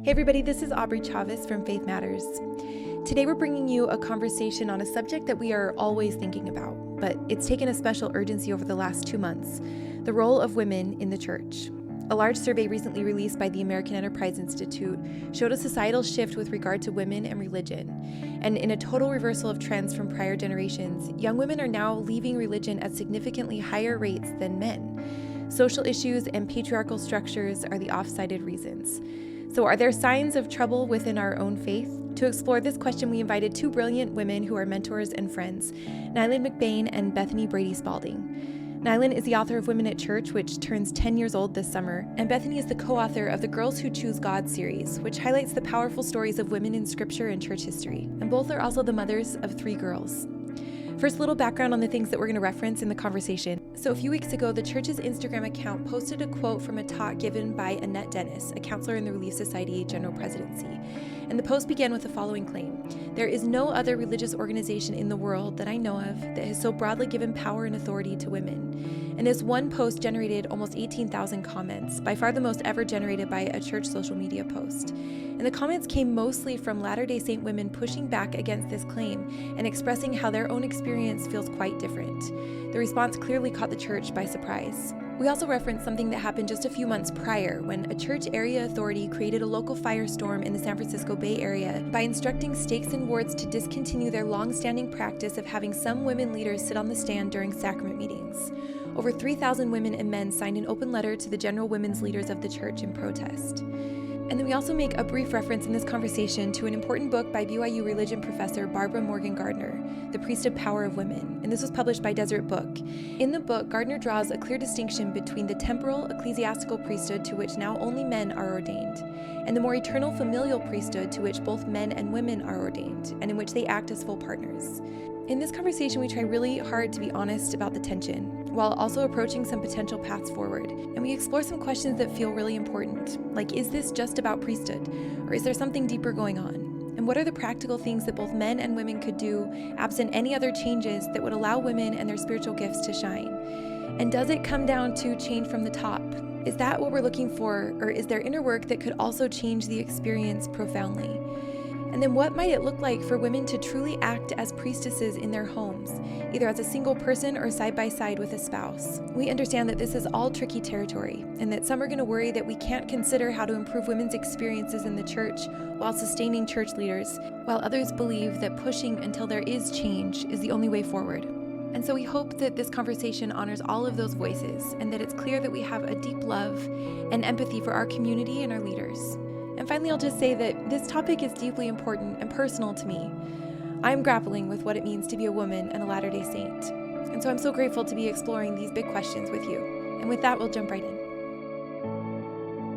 Hey everybody, this is Aubrey Chavez from Faith Matters. Today we're bringing you a conversation on a subject that we are always thinking about, but it's taken a special urgency over the last 2 months: the role of women in the church. A large survey recently released by the American Enterprise Institute showed a societal shift with regard to women and religion. And in a total reversal of trends from prior generations, young women are now leaving religion at significantly higher rates than men. Social issues and patriarchal structures are the oft-cited reasons. So are there signs of trouble within our own faith? To explore this question, we invited two brilliant women who are mentors and friends, Neylan McBaine and Bethany Brady Spalding. Neylan is the author of Women at Church, which turns 10 years old this summer, and Bethany is the co-author of the Girls Who Choose God series, which highlights the powerful stories of women in scripture and church history. And both are also the mothers of 3 girls. First, a little background on the things that we're going to reference in the conversation. So a few weeks ago, the church's Instagram account posted a quote from a talk given by Annette Dennis, a counselor in the Relief Society General Presidency. And the post began with the following claim: "There is no other religious organization in the world that I know of that has so broadly given power and authority to women." And this one post generated almost 18,000 comments, by far the most ever generated by a church social media post. And the comments came mostly from Latter-day Saint women pushing back against this claim and expressing how their own experience feels quite different. The response clearly caught the church by surprise. We also referenced something that happened just a few months prior, when a church area authority created a local firestorm in the San Francisco Bay Area by instructing stakes and wards to discontinue their long-standing practice of having some women leaders sit on the stand during sacrament meetings. Over 3,000 women and men signed an open letter to the general women's leaders of the church in protest. And then we also make a brief reference in this conversation to an important book by BYU religion professor Barbara Morgan Gardner, The Priesthood Power of Women, and this was published by Deseret Book. In the book, Gardner draws a clear distinction between the temporal ecclesiastical priesthood, to which now only men are ordained, and the more eternal familial priesthood, to which both men and women are ordained, and in which they act as full partners. In this conversation, we try really hard to be honest about the tension, while also approaching some potential paths forward. And we explore some questions that feel really important, like, is this just about priesthood, or is there something deeper going on? And what are the practical things that both men and women could do, absent any other changes, that would allow women and their spiritual gifts to shine? And does it come down to change from the top? Is that what we're looking for, or is there inner work that could also change the experience profoundly? And then what might it look like for women to truly act as priestesses in their homes, either as a single person or side by side with a spouse? We understand that this is all tricky territory, and that some are going to worry that we can't consider how to improve women's experiences in the church while sustaining church leaders, while others believe that pushing until there is change is the only way forward. And so we hope that this conversation honors all of those voices, and that it's clear that we have a deep love and empathy for our community and our leaders. And finally, I'll just say that this topic is deeply important and personal to me. I'm grappling with what it means to be a woman and a Latter-day Saint. And so I'm so grateful to be exploring these big questions with you. And with that, we'll jump right in.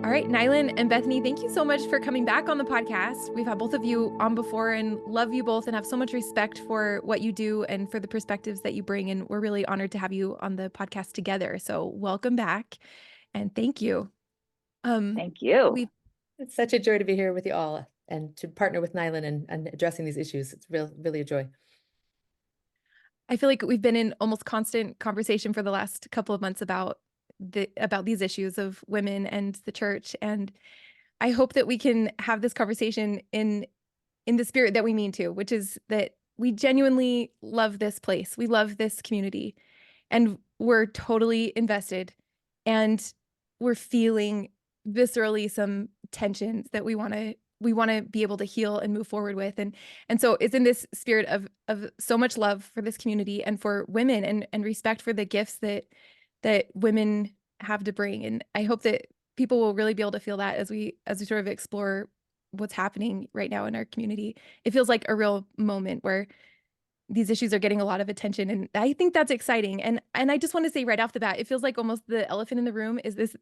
All right, Neylan and Bethany, thank you so much for coming back on the podcast. We've had both of you on before and love you both and have so much respect for what you do and for the perspectives that you bring. And we're really honored to have you on the podcast together. So welcome back and thank you. Thank you. It's such a joy to be here with you all and to partner with Neylan and addressing these issues. It's really a joy. I feel like we've been in almost constant conversation for the last couple of months about these issues of women and the church. And I hope that we can have this conversation in the spirit that we mean to, which is that we genuinely love this place. We love this community, and we're totally invested, and we're feeling viscerally some tensions that we want to be able to heal and move forward with. And so it's in this spirit of so much love for this community and for women and respect for the gifts that women have to bring. And I hope that people will really be able to feel that as we sort of explore what's happening right now in our community. It feels like a real moment where these issues are getting a lot of attention, and I think that's exciting. And I just want to say right off the bat, it feels like almost the elephant in the room is this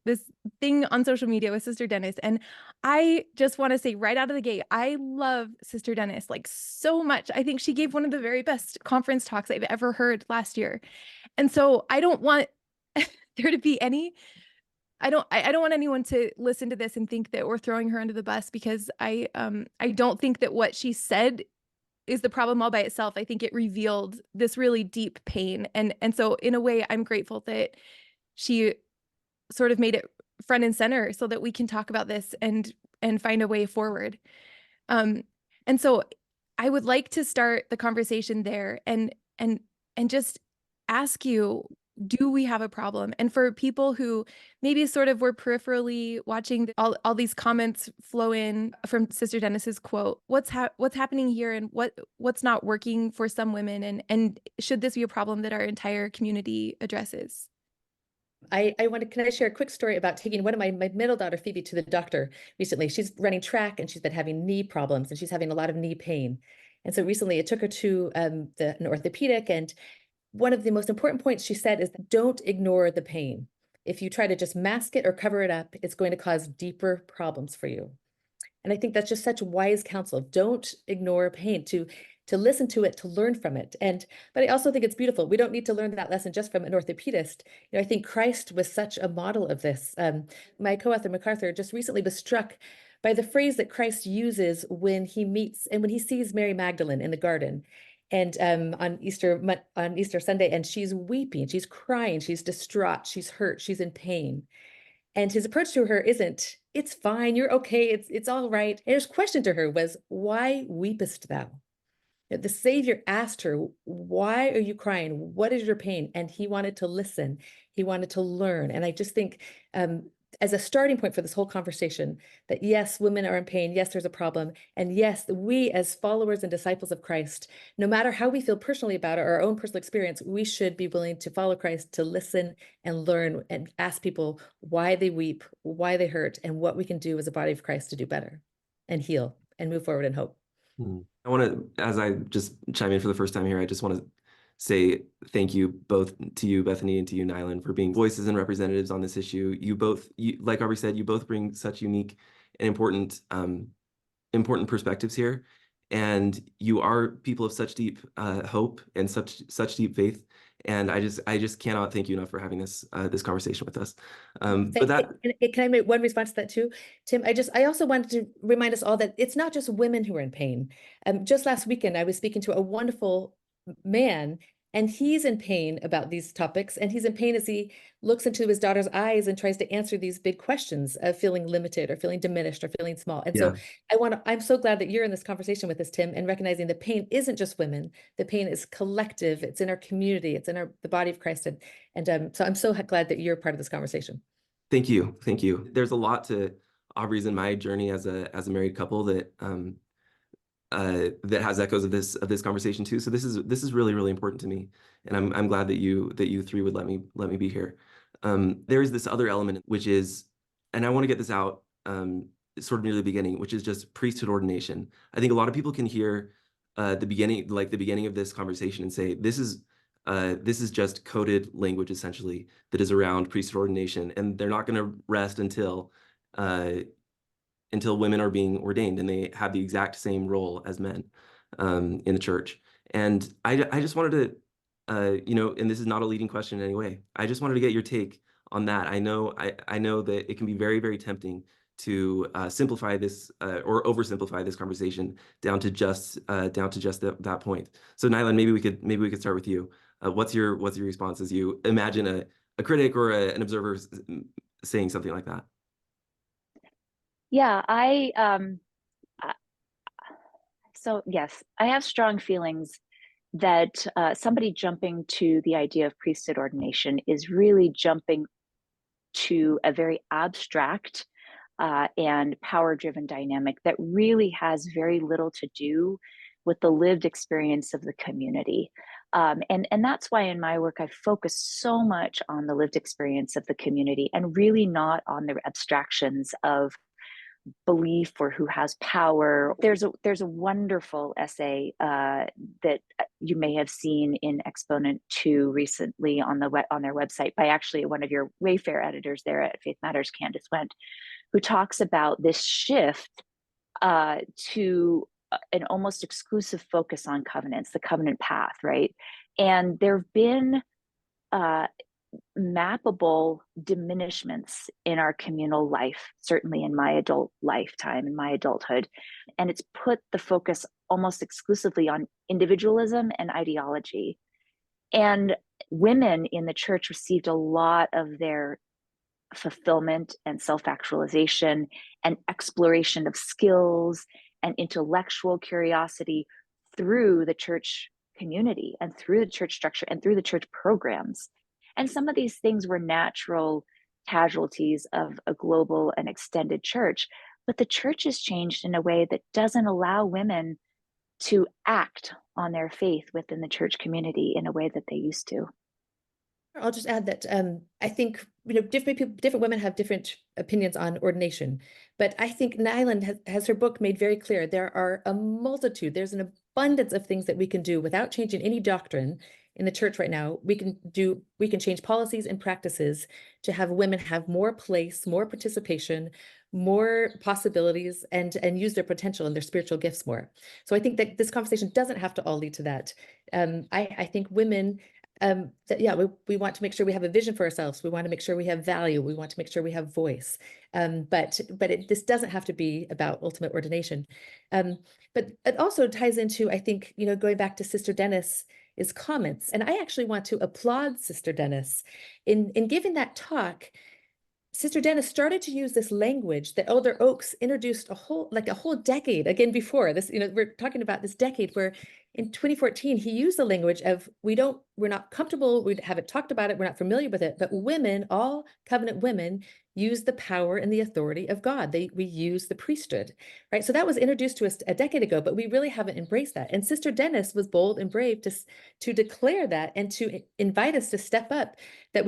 thing on social media with Sister Dennis. And I just want to say right out of the gate, I love Sister Dennis like so much. I think she gave one of the very best conference talks I've ever heard last year. And so I don't want there to be any I don't want anyone to listen to this and think that we're throwing her under the bus, because I don't think that what she said is the problem all by itself. I think it revealed this really deep pain. And so in a way, I'm grateful that she sort of made it front and center so that we can talk about this and and find a way forward. And so I would like to start the conversation there and just ask you, do we have a problem? And for people who maybe sort of were peripherally watching all these comments flow in from Sister Dennis's quote, what's happening here, and what's not working for some women, and should this be a problem that our entire community addresses? Can I share a quick story about taking one of my middle daughter, Phoebe, to the doctor recently? She's running track and she's been having knee problems and she's having a lot of knee pain. And so recently it took her to an orthopedic, and one of the most important points she said is, don't ignore the pain. If you try to just mask it or cover it up, it's going to cause deeper problems for you. And I think that's just such wise counsel. Don't ignore pain, to listen to it, to learn from it. But I also think it's beautiful. We don't need to learn that lesson just from an orthopedist. I think Christ was such a model of this. My co-author MacArthur just recently was struck by the phrase that Christ uses when he meets and when he sees Mary Magdalene in the garden. And on Easter Sunday, and she's weeping, she's crying, she's distraught, she's hurt, she's in pain. And his approach to her isn't, it's fine, you're okay, it's all right. And his question to her was, why weepest thou? The Savior asked her, why are you crying? What is your pain? And he wanted to listen. He wanted to learn. And I just think as a starting point for this whole conversation, that yes, women are in pain. Yes, there's a problem. And yes, we as followers and disciples of Christ, no matter how we feel personally about it, or our own personal experience, we should be willing to follow Christ, to listen and learn and ask people why they weep, why they hurt, and what we can do as a body of Christ to do better and heal and move forward in hope. I want to, as I just chime in for the first time here, I just want to say thank you both to you, Bethany, and to you, Neylan, for being voices and representatives on this issue. You both, like Aubrey said, you both bring such unique and important perspectives here, and you are people of such deep hope and such deep faith. And I just cannot thank you enough for having this conversation with us. Can I make one response to that too, Tim? I also wanted to remind us all that it's not just women who are in pain. Just last weekend, I was speaking to a wonderful man, and he's in pain about these topics, and he's in pain as he looks into his daughter's eyes and tries to answer these big questions of feeling limited or feeling diminished or feeling small. And so I'm so glad that you're in this conversation with us, Tim, and recognizing the pain isn't just women. The pain is collective. It's in our community. It's in the body of Christ. And so I'm so glad that you're part of this conversation. Thank you. Thank you. There's a lot to Aubrey's and my journey as a married couple that that has echoes of this conversation too. So this is really, really important to me, and I'm glad that you three would let me be here. There is this other element, which is, and I want to get this out sort of near the beginning, which is just priesthood ordination. I think a lot of people can hear the beginning of this conversation and say, this is just coded language essentially that is around priesthood ordination, and they're not going to rest until women are being ordained and they have the exact same role as men in the church. And I just wanted to, and this is not a leading question in any way, I just wanted to get your take on that. I know that it can be very, very tempting to simplify this or oversimplify this conversation down to just that point. So Neylan, maybe we could start with you. What's your response as you imagine a critic or an observer saying something like that? Yeah, so yes, I have strong feelings that somebody jumping to the idea of priesthood ordination is really jumping to a very abstract and power-driven dynamic that really has very little to do with the lived experience of the community. And that's why in my work, I focus so much on the lived experience of the community and really not on the abstractions of belief or who has power. There's a wonderful essay that you may have seen in Exponent 2 recently on their website by actually one of your Wayfair editors there at Faith Matters, Candace Wendt, who talks about this shift to an almost exclusive focus on covenants, the covenant path, right? And there have been mappable diminishments in our communal life, certainly in my adult lifetime, in my adulthood. And it's put the focus almost exclusively on individualism and ideology. And women in the church received a lot of their fulfillment and self-actualization and exploration of skills and intellectual curiosity through the church community and through the church structure and through the church programs. And some of these things were natural casualties of a global and extended church, but the church has changed in a way that doesn't allow women to act on their faith within the church community in a way that they used to. I'll just add that I think different people, different women have different opinions on ordination, but I think Neylan has her book made very clear there are a multitude, there's an abundance of things that we can do without changing any doctrine in the church right now. We can change policies and practices to have women have more place, more participation, more possibilities, and use their potential and their spiritual gifts more. So I think that this conversation doesn't have to all lead to that. I think women. We want to make sure we have a vision for ourselves. We want to make sure we have value. We want to make sure we have voice. But this doesn't have to be about ultimate ordination. But it also ties into, I think, going back to Sister Dennis's comments. And I actually want to applaud Sister Dennis in giving that talk. Sister Dennis started to use this language that Elder Oaks introduced a whole decade again before this. We're talking about this decade where in 2014, he used the language of we're not comfortable, we haven't talked about it, we're not familiar with it, but women, all covenant women, use the power and the authority of God. We use the priesthood, right? So that was introduced to us a decade ago, but we really haven't embraced that. And Sister Dennis was bold and brave to declare that and to invite us to step up, that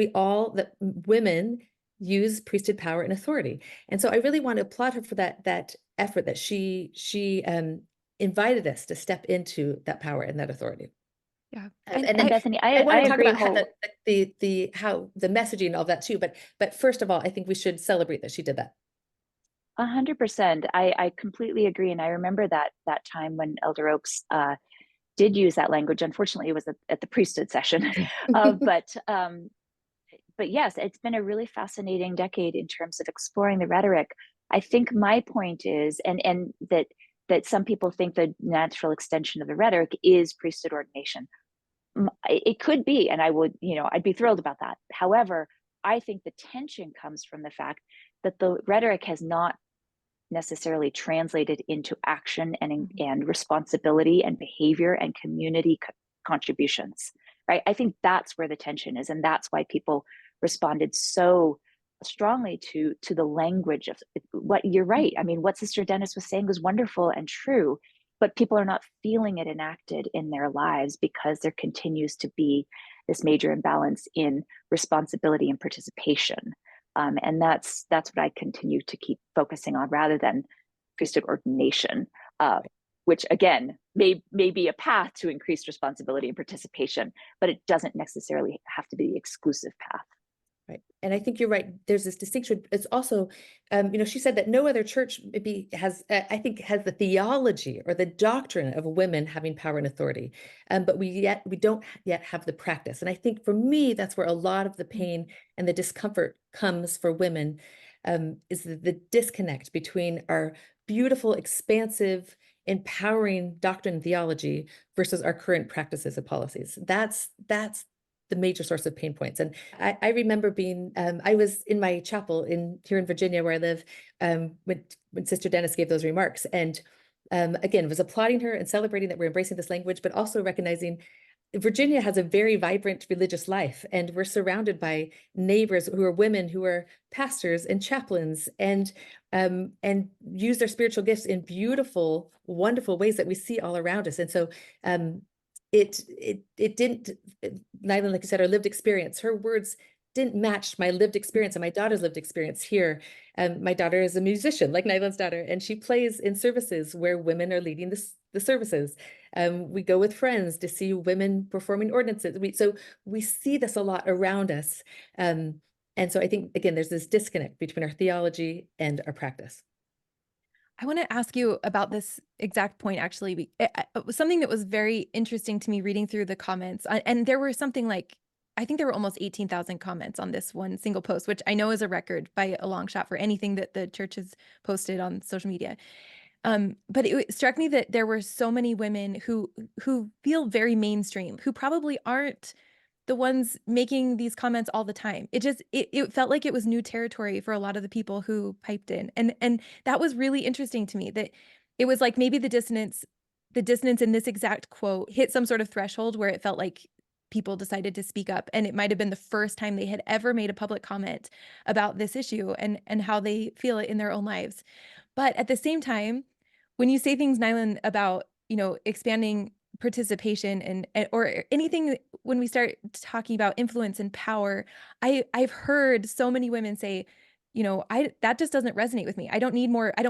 women use priesthood power and authority. And so I really want to applaud her for that effort that she invited us to step into that power and that authority. Yeah. And Bethany, I want to talk agree about how the messaging, all that too. But first of all, I think we should celebrate that she did that. 100%. I completely agree. And I remember that time when Elder Oaks did use that language. Unfortunately, it was at the priesthood session. But yes, it's been a really fascinating decade in terms of exploring the rhetoric. I think my point is, and that some people think the natural extension of the rhetoric is priesthood ordination. It could be, and I'd be thrilled about that. However, I think the tension comes from the fact that the rhetoric has not necessarily translated into action and responsibility and behavior and community contributions, right? I think that's where the tension is, and that's why people responded so strongly to the language of what you're right. I mean, what Sister Dennis was saying was wonderful and true, but people are not feeling it enacted in their lives because there continues to be this major imbalance in responsibility and participation. And that's what I continue to keep focusing on rather than priesthood ordination, which again may be a path to increased responsibility and participation, but it doesn't necessarily have to be the exclusive path. Right. And I think you're right. There's this distinction. It's also, she said that no other church maybe has the theology or the doctrine of women having power and authority. But we don't yet have the practice. And I think for me, that's where a lot of the pain and the discomfort comes for women, is the disconnect between our beautiful, expansive, empowering doctrine and theology versus our current practices and policies. That's the major source of pain points. And I remember I was in my chapel here in Virginia where I live, when Sister Dennis gave those remarks. And again, was applauding her and celebrating that we're embracing this language, but also recognizing Virginia has a very vibrant religious life, and we're surrounded by neighbors who are women, who are pastors and chaplains, and use their spiritual gifts in beautiful, wonderful ways that we see all around us. And so it didn't, Neylan, like you said, our lived experience, her words didn't match my lived experience and my daughter's lived experience here. My daughter is a musician, like Neylan's daughter, and she plays in services where women are leading the services. We go with friends to see women performing ordinances. So we see this a lot around us. And so I think, again, there's this disconnect between our theology and our practice. I want to ask you about this exact point, actually. It was something that was very interesting to me reading through the comments. And there were something like, I think there were almost 18,000 comments on this one single post, which I know is a record by a long shot for anything that the church has posted on social media. But it struck me that there were so many women who feel very mainstream, who probably aren't the ones making these comments all the time. It felt like it was new territory for a lot of the people who piped in. And that was really interesting to me, that it was like maybe the dissonance in this exact quote hit some sort of threshold where it felt like people decided to speak up. And it might have been the first time they had ever made a public comment about this issue and how they feel it in their own lives. But at the same time, when you say things, Neylan, about, expanding participation or anything, when we start talking about influence and power, I've heard so many women say, that just doesn't resonate with me. I don't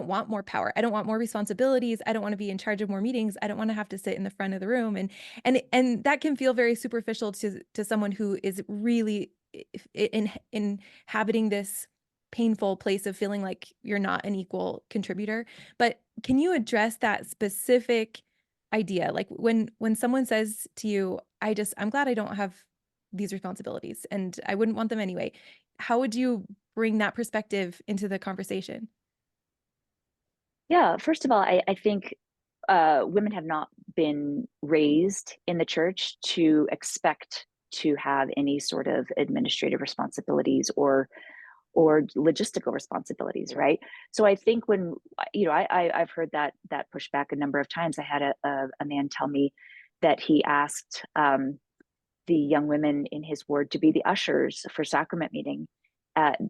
want more power. I don't want more responsibilities. I don't want to be in charge of more meetings. I don't want to have to sit in the front of the room. And that can feel very superficial to someone who is really inhabiting this painful place of feeling like you're not an equal contributor. But can you address that specific idea? Like when someone says to you, I'm glad I don't have these responsibilities and I wouldn't want them anyway. How would you bring that perspective into the conversation? Yeah, first of all, I think women have not been raised in the church to expect to have any sort of administrative responsibilities or logistical responsibilities, right? So I think when I've heard that pushback a number of times. I had a man tell me that he asked the young women in his ward to be the ushers for sacrament meeting,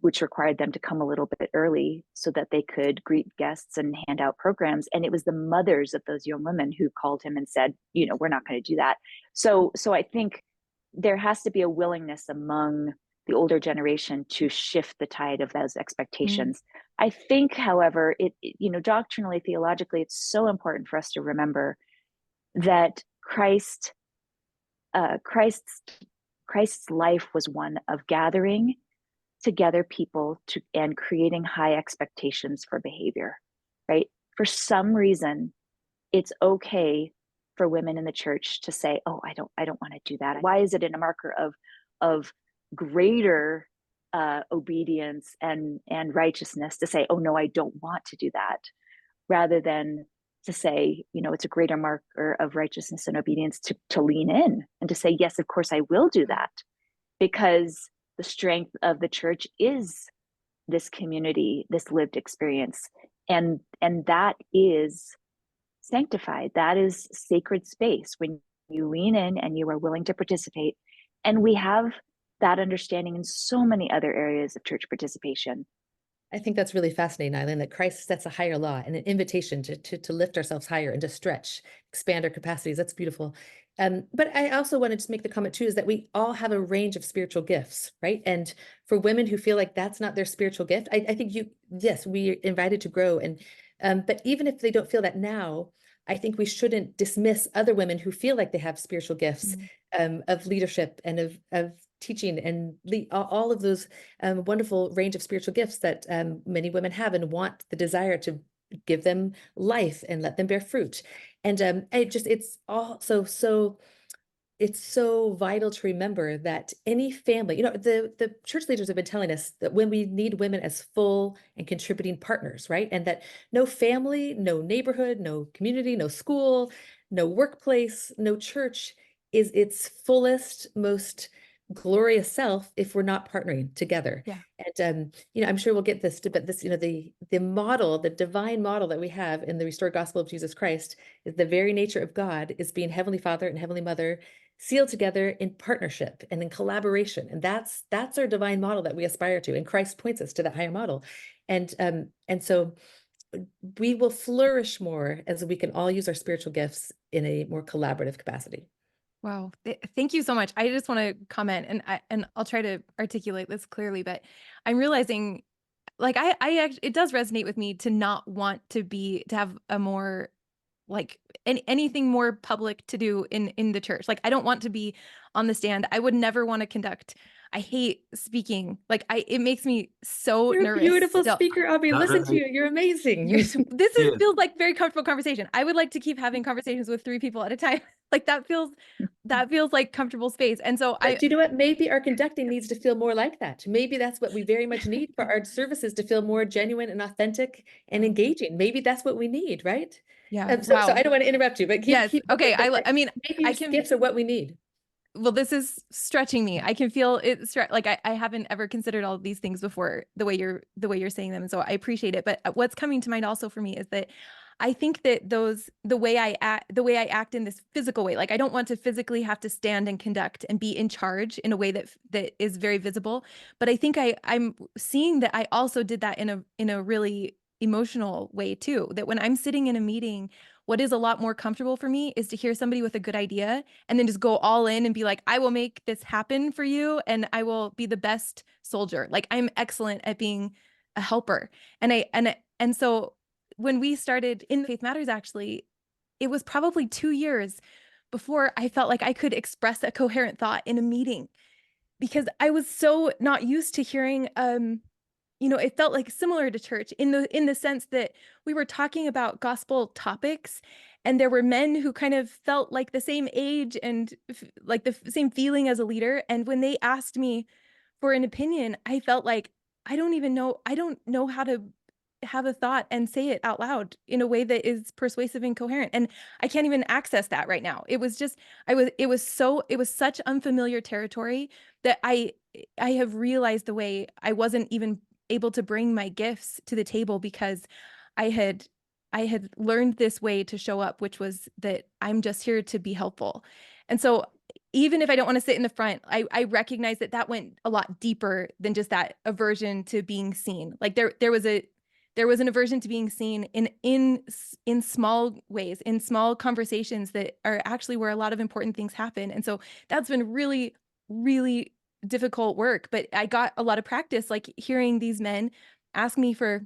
which required them to come a little bit early so that they could greet guests and hand out programs. And it was the mothers of those young women who called him and said, we're not going to do that. So I think there has to be a willingness among the older generation to shift the tide of those expectations. I think, however, doctrinally, theologically, it's so important for us to remember that Christ's life was one of gathering together people and creating high expectations for behavior, right? For some reason, it's okay for women in the church to say, "Oh, I don't want to do that." Why is it a marker of greater obedience and righteousness to say, "Oh no, I don't want to do that," rather than to say, it's a greater marker of righteousness and obedience to lean in and to say, "Yes, of course I will do that," because the strength of the church is this community, this lived experience, and that is sanctified. That is sacred space when you lean in and you are willing to participate. And we have that understanding in so many other areas of church participation. I think that's really fascinating, Eileen, that Christ sets a higher law and an invitation to lift ourselves higher and to stretch, expand our capacities. That's beautiful. But I also want to just make the comment too, is that we all have a range of spiritual gifts, right? And for women who feel like that's not their spiritual gift, I think yes, we are invited to grow. But even if they don't feel that now, I think we shouldn't dismiss other women who feel like they have spiritual gifts of leadership and of teaching and all of those wonderful range of spiritual gifts that many women have and want the desire to give them life and let them bear fruit. And it's also it's so vital to remember that any family, the church leaders have been telling us that when we need women as full and contributing partners, right? And that no family, no neighborhood, no community, no school, no workplace, no church is its fullest, most glorious self if we're not partnering together. Yeah. And I'm sure we'll get this, but this, the model, the divine model that we have in the restored gospel of Jesus Christ is the very nature of God is being Heavenly Father and Heavenly Mother sealed together in partnership and in collaboration. And that's our divine model that we aspire to. And Christ points us to that higher model. And so we will flourish more as we can all use our spiritual gifts in a more collaborative capacity. Wow. Thank you so much. I just want to comment and I'll try to articulate this clearly, but I'm realizing like it does resonate with me to not want to have a more like anything more public to do in the church. Like I don't want to be on the stand. I would never want to conduct. I hate speaking. Like it makes me so You're nervous. a beautiful speaker, Abby. Listen to you. You're amazing. Feels like very comfortable conversation. I would like to keep having conversations with 3 people at a time. Like that feels like comfortable space. And so do you know what? Maybe our conducting needs to feel more like that. Maybe that's what we very much need for our services to feel more genuine and authentic and engaging. Maybe that's what we need, right? Yeah. So I don't want to interrupt you, but keep okay. I mean, maybe gifts are what we need. well, this is stretching me. I can feel it like I haven't ever considered all of these things before the way you're saying them. And so I appreciate it. But what's coming to mind also for me is that I think that the way I act in this physical way, like I don't want to physically have to stand and conduct and be in charge in a way that is very visible. But I think I'm seeing that I also did that in a really emotional way too, that when I'm sitting in a meeting, what is a lot more comfortable for me is to hear somebody with a good idea and then just go all in and be like, I will make this happen for you and I will be the best soldier. Like I'm excellent at being a helper. And so when we started in Faith Matters, actually, it was probably 2 years before I felt like I could express a coherent thought in a meeting, because I was so not used to hearing it felt like similar to church in the sense that we were talking about gospel topics and there were men who kind of felt like the same age and like the same feeling as a leader. And when they asked me for an opinion, I felt like I don't know how to have a thought and say it out loud in a way that is persuasive and coherent. And I can't even access that right now. It was such unfamiliar territory that I have realized the way I wasn't even able to bring my gifts to the table because I had learned this way to show up, which was that I'm just here to be helpful. And so even if I don't want to sit in the front, I recognize that went a lot deeper than just that aversion to being seen. Like there was an aversion to being seen in small ways, in small conversations that are actually where a lot of important things happen. And so that's been really, really difficult work, but I got a lot of practice, like hearing these men ask me for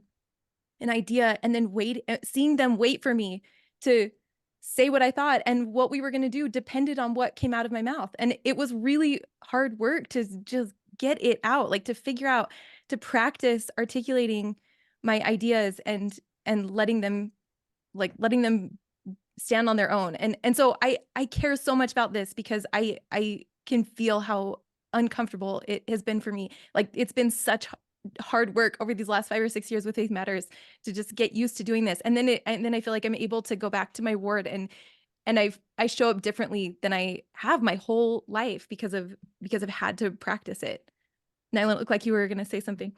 an idea and then seeing them wait for me to say what I thought, and what we were going to do depended on what came out of my mouth. And it was really hard work to just get it out, like to figure out, to practice articulating my ideas and letting them stand on their own. And so I care so much about this because I can feel how uncomfortable it has been for me. Like it's been such hard work over these last 5 or 6 years with Faith Matters to just get used to doing this. And then I feel like I'm able to go back to my ward and I show up differently than I have my whole life because I've had to practice it. Neylan, it looked like you were going to say something.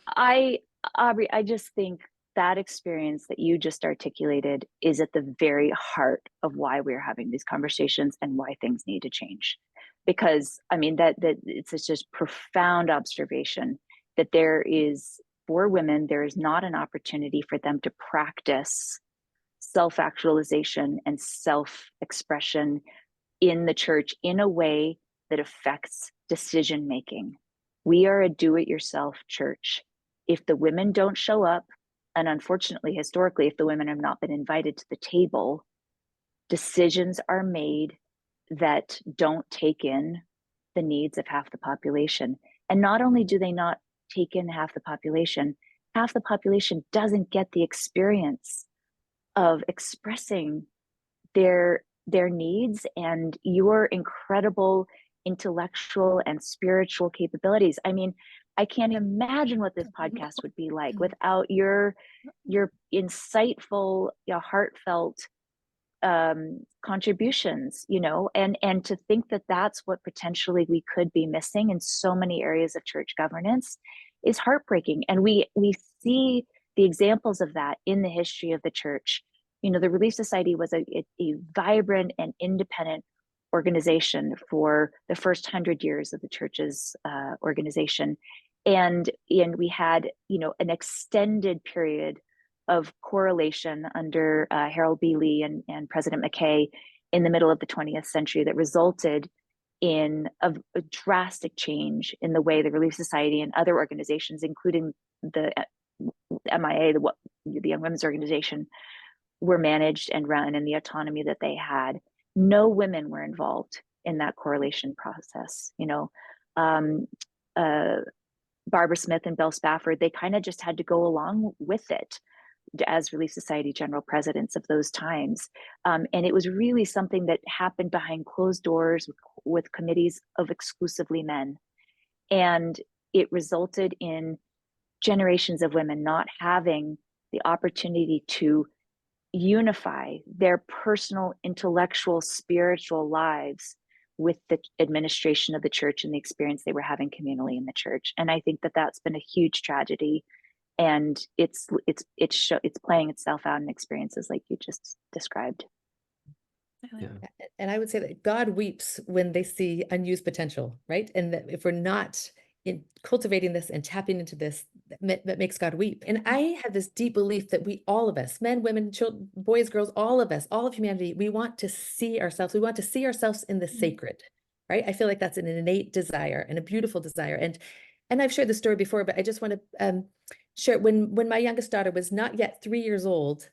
Aubrey, I just think that experience that you just articulated is at the very heart of why we're having these conversations and why things need to change. Because I mean, that it's just profound observation that there is, for women, there is not an opportunity for them to practice self-actualization and self-expression in the church in a way that affects decision making. We are a do-it-yourself church. If the women don't show up, and unfortunately, historically, if the women have not been invited to the table, decisions are made that don't take in the needs of half the population. And not only do they not take in half the population doesn't get the experience of expressing their needs and your incredible intellectual and spiritual capabilities. I mean, I can't imagine what this podcast would be like without your insightful, heartfelt contributions, and to think that that's what potentially we could be missing in so many areas of church governance is heartbreaking. And we see the examples of that in the history of the church. The Relief Society was a vibrant and independent organization for the first 100 years of the church's organization. And we had, an extended period of correlation under Harold B. Lee and President McKay in the middle of the 20th century that resulted in a drastic change in the way the Relief Society and other organizations, including the MIA, the Young Women's Organization, were managed and run, and the autonomy that they had. No women were involved in that correlation process. Barbara Smith and Belle Spafford, they kind of just had to go along with it as Relief Society general presidents of those times. And it was really something that happened behind closed doors with committees of exclusively men. And it resulted in generations of women not having the opportunity to unify their personal, intellectual, spiritual lives with the administration of the church and the experience they were having communally in the church. And I think that that's been a huge tragedy, and it's playing itself out in experiences like you just described. Yeah. And I would say that God weeps when they see unused potential, right? And that if we're not cultivating this and tapping into this, that makes God weep. And I have this deep belief that we, all of us, men, women, children, boys, girls, all of us, all of humanity, we want to see ourselves. We want to see ourselves in the sacred, right? I feel like that's an innate desire and a beautiful desire. And I've shared the story before, but I just want to share. When my youngest daughter was not yet 3 years old,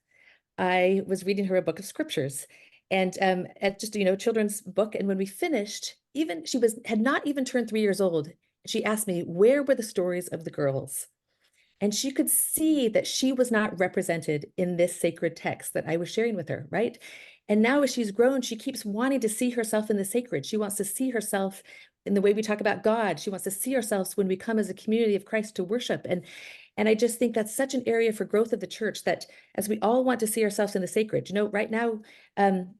I was reading her a book of scriptures, and at just children's book. And when we finished, even she had not even turned 3 years old. She asked me, where were the stories of the girls? And she could see that she was not represented in this sacred text that I was sharing with her, right? And now as she's grown, she keeps wanting to see herself in the sacred. She wants to see herself in the way we talk about God. She wants to see ourselves when we come as a community of Christ to worship. And I just think that's such an area for growth of the church, that as we all want to see ourselves in the sacred, right now,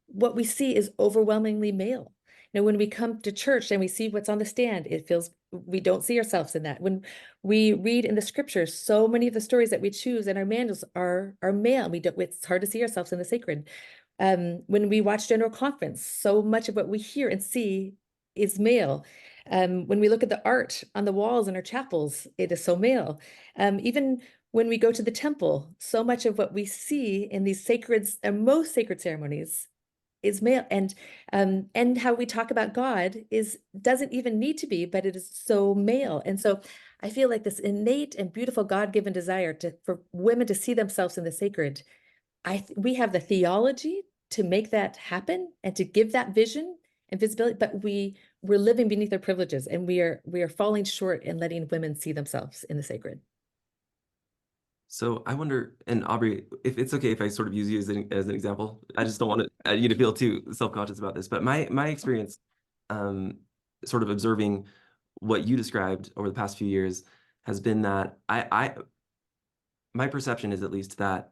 what we see is overwhelmingly male. When we come to church and we see what's on the stand, it feels we don't see ourselves in that. When we read in the scriptures, so many of the stories that we choose in our manuals are male. It's hard to see ourselves in the sacred. When we watch General Conference, so much of what we hear and see is male. When we look at the art on the walls in our chapels, it is so male. Even when we go to the temple, so much of what we see in these sacred and most sacred ceremonies is male. And how we talk about God doesn't even need to be, but it is so male. And so I feel like this innate and beautiful God-given desire for women to see themselves in the sacred. We have the theology to make that happen and to give that vision and visibility, but we're living beneath our privileges, and we are falling short in letting women see themselves in the sacred. So I wonder, and Aubrey, if it's okay if I sort of use you as an example. I just don't want you to feel too self-conscious about this, but my experience, sort of observing what you described over the past few years, has been that my perception is at least that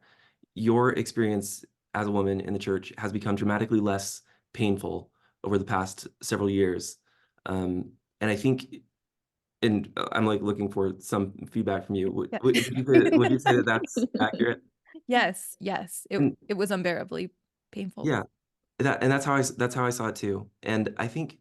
your experience as a woman in the church has become dramatically less painful over the past several years. And I think, and I'm like looking for some feedback from you. Would you say that that's accurate? Yes. It was unbearably painful. Yeah, that's how I saw it too. And I think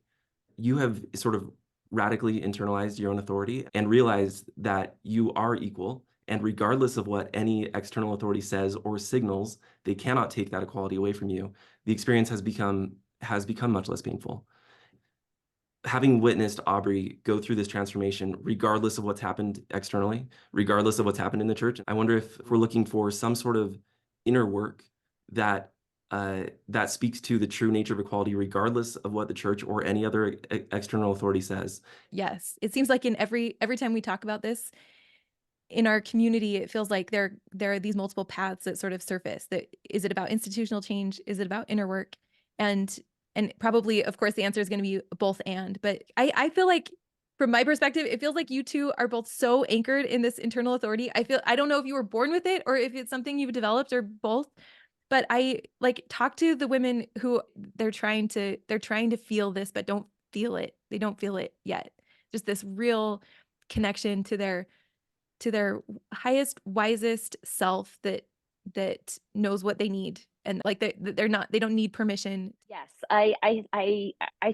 you have sort of radically internalized your own authority and realized that you are equal. And regardless of what any external authority says or signals, they cannot take that equality away from you. The experience has become much less painful. Having witnessed Aubrey go through this transformation, regardless of what's happened externally, regardless of what's happened in the church, I wonder if we're looking for some sort of inner work that speaks to the true nature of equality, regardless of what the church or any other external authority says. Yes, it seems like in every time we talk about this in our community, it feels like there are these multiple paths that sort of surface. Is it about institutional change? Is it about inner work? And probably, of course, the answer is going to be both and. But I feel like, from my perspective, it feels like you two are both so anchored in this internal authority. I don't know if you were born with it or if it's something you've developed or both. But I talk to the women who they're trying to feel this, but don't feel it. They don't feel it yet. Just this real connection to their highest, wisest self that knows what they need, and they don't need permission. Yes, I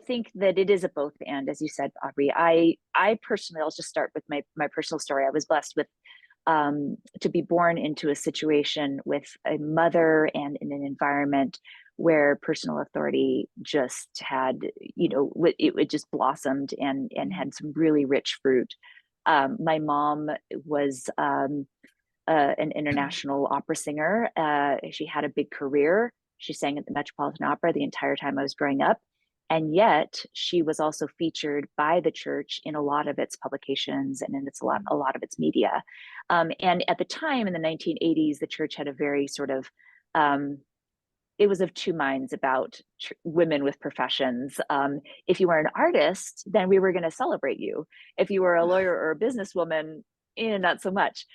think that it is a both and, as you said, Aubrey. I personally, I'll just start with my personal story. I was blessed with to be born into a situation with a mother and in an environment where personal authority just had, it just blossomed and had some really rich fruit. My mom was an international opera singer. She had a big career. She sang at the Metropolitan Opera the entire time I was growing up. And yet she was also featured by the church in a lot of its publications and in a lot of its media. And at the time in the 1980s, the church had a very sort of, it was of two minds about women with professions. If you were an artist, then we were going to celebrate you. If you were a lawyer or a businesswoman, not so much.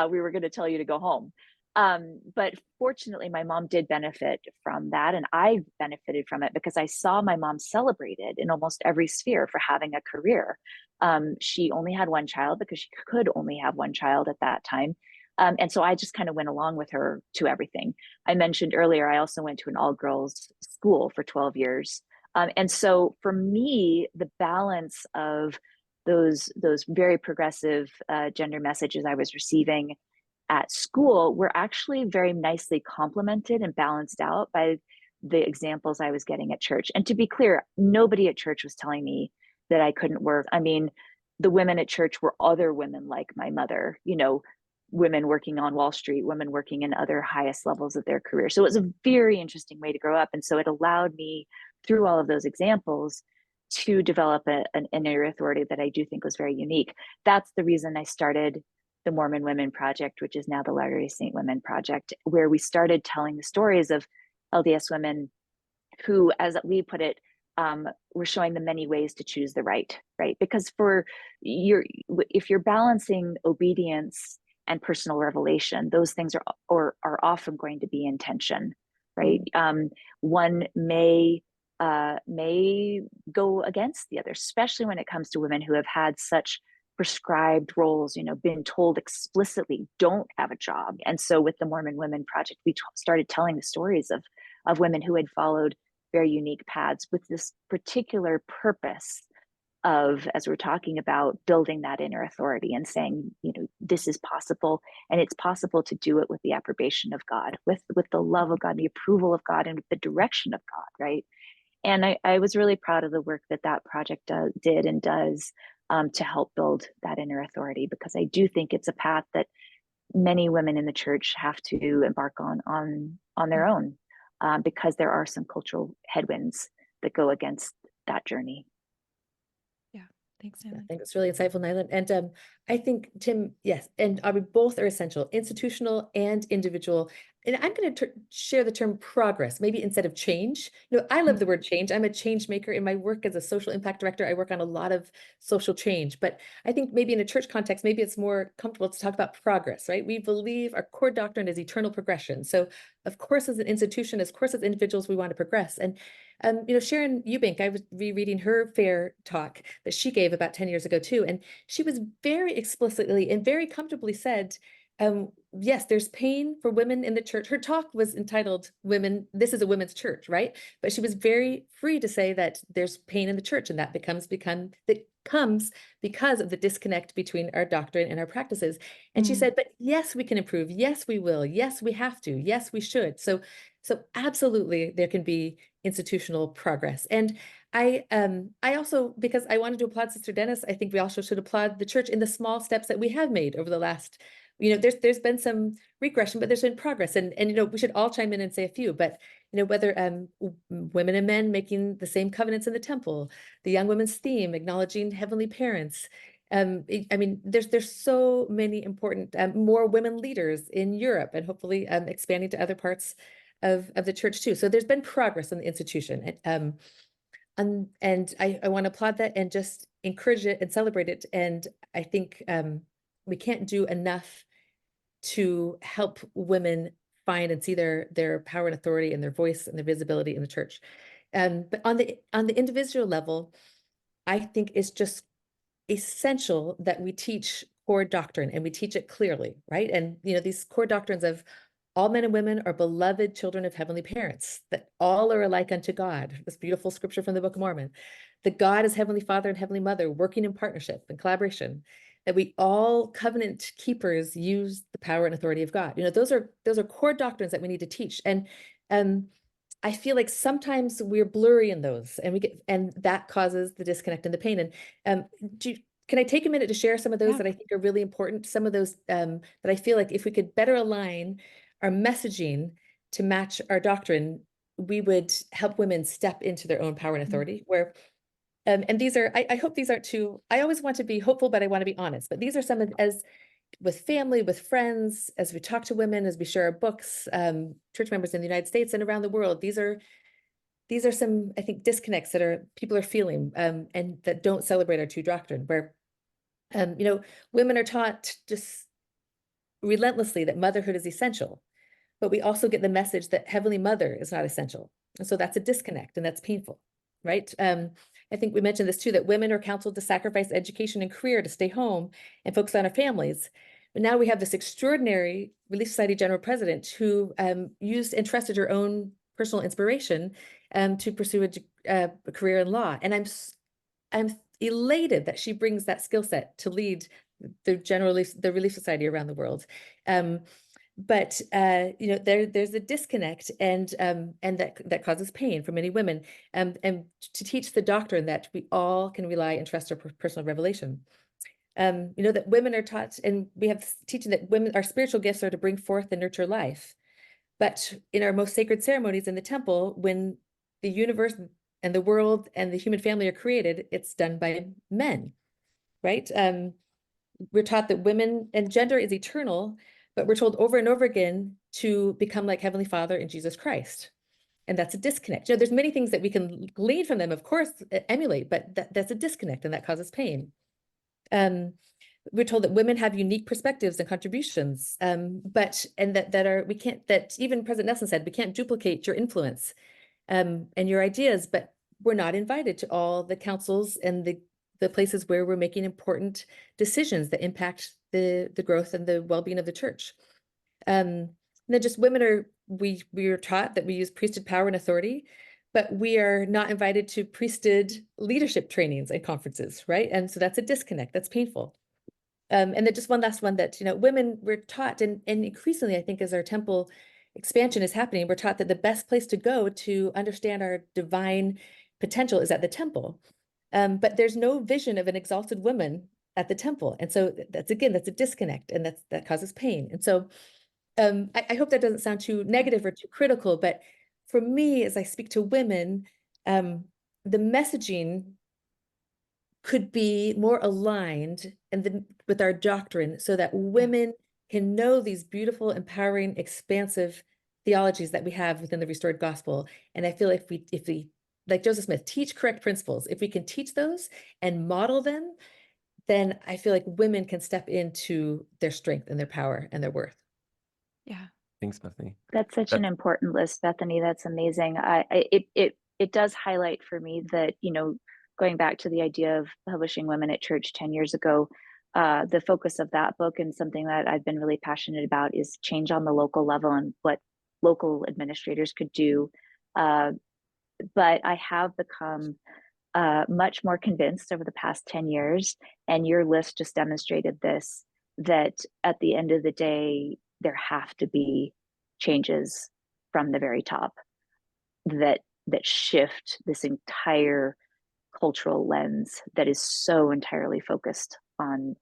We were going to tell you to go home. But fortunately, my mom did benefit from that, and I benefited from it because I saw my mom celebrated in almost every sphere for having a career. She only had one child because she could only have one child at that time. And so I just kind of went along with her to everything. I mentioned earlier, I also went to an all-girls school for 12 years. And so for me, the balance of those very progressive gender messages I was receiving at school were actually very nicely complemented and balanced out by the examples I was getting at church. And to be clear, nobody at church was telling me that I couldn't work. I mean, the women at church were other women like my mother, you know, women working on Wall Street, women working in other highest levels of their career. So it was a very interesting way to grow up. And so it allowed me, through all of those examples, to develop an inner authority that I do think was very unique. That's the reason I started the Mormon Women Project, which is now the Latter-day Saint Women Project, where we started telling the stories of LDS women who, as we put it, we're showing them many ways to choose the right, because if you're balancing obedience and personal revelation, those things are often going to be in tension, right? One may go against the other, especially when it comes to women who have had such prescribed roles, you know, been told explicitly don't have a job. And so with the Mormon Women Project, we started telling the stories of women who had followed very unique paths with this particular purpose of, as we're talking about, building that inner authority and saying, you know, this is possible, and it's possible to do it with the approbation of God, with the love of God, the approval of God, and with the direction of God, right? And I was really proud of the work that project did and does to help build that inner authority, because I do think it's a path that many women in the church have to embark on their own, because there are some cultural headwinds that go against that journey. Yeah, thanks, Neylan. I think it's really insightful, Neylan. And I think, Tim, yes, and Aubrey, both are essential, institutional and individual. And I'm going to share the term progress, maybe instead of change. You know, I love the word change. I'm a change maker. In my work as a social impact director, I work on a lot of social change. But I think maybe in a church context, maybe it's more comfortable to talk about progress, right? We believe our core doctrine is eternal progression. So of course, as an institution, of course, as individuals, we want to progress. And you know, Sharon Eubank, I was rereading her fair talk that she gave about 10 years ago too. And she was very explicitly and very comfortably said, yes, there's pain for women in the church. Her talk was entitled Women, This is a Women's Church, right? But she was very free to say that there's pain in the church, and that comes because of the disconnect between our doctrine and our practices. And she said, but yes, we can improve. Yes, we will. Yes, we have to. Yes, we should. So absolutely there can be institutional progress. And I also, because I wanted to applaud Sister Dennis, I think we also should applaud the church in the small steps that we have made over the last, you know, there's been some regression, but there's been progress. And you know, we should all chime in and say a few, but you know, whether women and men making the same covenants in the temple, the young women's theme, acknowledging heavenly parents. I mean, there's so many important, more women leaders in Europe, and hopefully expanding to other parts of the church too. So there's been progress in the institution. And I want to applaud that and just encourage it and celebrate it. And I think we can't do enough to help women find and see their power and authority and their voice and their visibility in the church. But on the individual level, I think it's just essential that we teach core doctrine, and we teach it clearly, right? And you know, these core doctrines of all men and women are beloved children of heavenly parents, that all are alike unto God. This beautiful scripture from the Book of Mormon, that God is Heavenly Father and Heavenly Mother, working in partnership and collaboration, that we all covenant keepers use the power and authority of God. You know, those are core doctrines that we need to teach. And I feel like sometimes we're blurry in those, and that causes the disconnect and the pain. And can I take a minute to share some of those that I think are really important? Some of those that I feel like if we could better align our messaging to match our doctrine, we would help women step into their own power and authority. Where, and these are, I hope these aren't too, I always want to be hopeful, but I want to be honest. But these are some of, as with family, with friends, as we talk to women, as we share our books, church members in the United States and around the world, these are some, I think, disconnects that people are feeling, and that don't celebrate our true doctrine, where, you know, women are taught just relentlessly that motherhood is essential. but we also get the message that Heavenly Mother is not essential. And so that's a disconnect, and that's painful, right? I think we mentioned this too, that women are counseled to sacrifice education and career to stay home and focus on our families. But now we have this extraordinary Relief Society General President who used and trusted her own personal inspiration to pursue a career in law. And I'm elated that she brings that skill set to lead the Relief Society around the world. But you know, there's a disconnect, and that causes pain for many women. And to teach the doctrine that we all can rely and trust our personal revelation. You know, that women are taught, and we have teaching that women, our spiritual gifts are to bring forth and nurture life. But in our most sacred ceremonies in the temple, when the universe and the world and the human family are created, it's done by men, right? We're taught that women and gender is eternal, but we're told over and over again to become like Heavenly Father in Jesus Christ. And that's a disconnect. You know, there's many things that we can glean from them, of course, emulate, but that's a disconnect, and that causes pain. We're told that women have unique perspectives and contributions, but that even President Nelson said, we can't duplicate your influence and your ideas, but we're not invited to all the councils and the places where we're making important decisions that impact the growth and the well-being of the church. And then just we are taught that we use priesthood power and authority, but we are not invited to priesthood leadership trainings and conferences, right? And so that's a disconnect, that's painful. And then just one last one, that, you know, women were taught, and increasingly, I think, as our temple expansion is happening, we're taught that the best place to go to understand our divine potential is at the temple. But there's no vision of an exalted woman at the temple. And so that's a disconnect, and that causes pain. And so I hope that doesn't sound too negative or too critical, but for me, as I speak to women, the messaging could be more aligned with our doctrine, so that women can know these beautiful, empowering, expansive theologies that we have within the restored gospel. And I feel if we, like Joseph Smith, teach correct principles, if we can teach those and model them, then I feel like women can step into their strength and their power and their worth. Yeah. Thanks, Bethany. That's such an important list, Bethany. That's amazing. It does highlight for me that, you know, going back to the idea of publishing Women at Church 10 years ago, the focus of that book, and something that I've been really passionate about, is change on the local level and what local administrators could do. But I have become much more convinced over the past 10 years, and your list just demonstrated this, that at the end of the day, there have to be changes from the very top that shift this entire cultural lens that is so entirely focused on